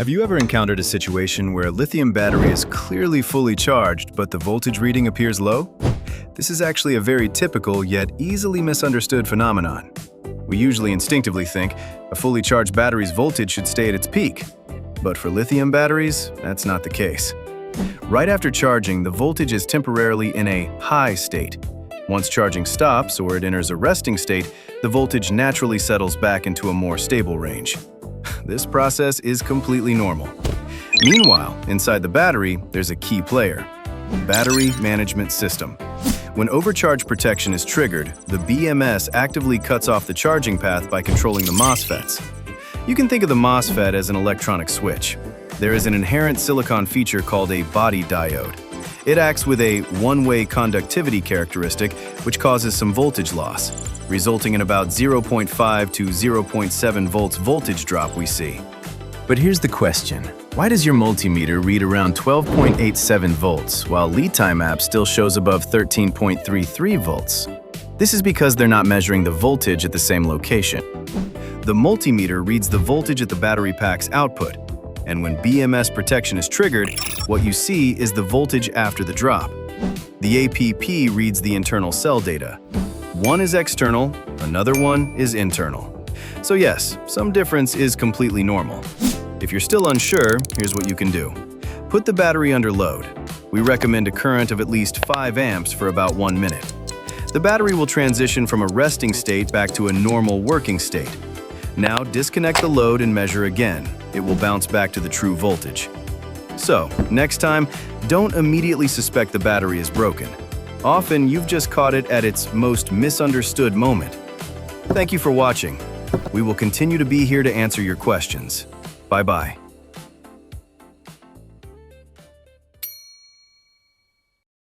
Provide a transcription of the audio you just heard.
Have you ever encountered a situation where a lithium battery is clearly fully charged, but the voltage reading appears low? This is actually a very typical yet easily misunderstood phenomenon. We usually instinctively think a fully charged battery's voltage should stay at its peak. But for lithium batteries, that's not the case. Right after charging, the voltage is temporarily in a high state. Once charging stops or it enters a resting state, the voltage naturally settles back into a more stable range. This process is completely normal. Meanwhile, inside the battery, there's a key player: Battery Management System. When overcharge protection is triggered, the BMS actively cuts off the charging path by controlling the MOSFETs. You can think of the MOSFET as an electronic switch. There is an inherent silicon feature called a Body Diode. It acts with a one-way conductivity characteristic which causes some voltage loss, resulting in about 0.5 to 0.7 volts voltage drop we see. But here's the question: why does your multimeter read around 12.87 volts while LiTime app still shows above 13.33 volts? This is because they're not measuring the voltage at the same location. The multimeter reads the voltage at the battery pack's output, and when BMS protection is triggered, what you see is the voltage after the drop. The APP reads the internal cell data. One is external, another one is internal. So yes, some difference is completely normal. If you're still unsure, here's what you can do. Put the battery under load. We recommend a current of at least 5 amps for about 1 minute. The battery will transition from a resting state back to a normal working state. Now disconnect the load and measure again. It will bounce back to the true voltage. So, next time, don't immediately suspect the battery is broken. Often, you've just caught it at its most misunderstood moment. Thank you for watching. We will continue to be here to answer your questions. Bye-bye.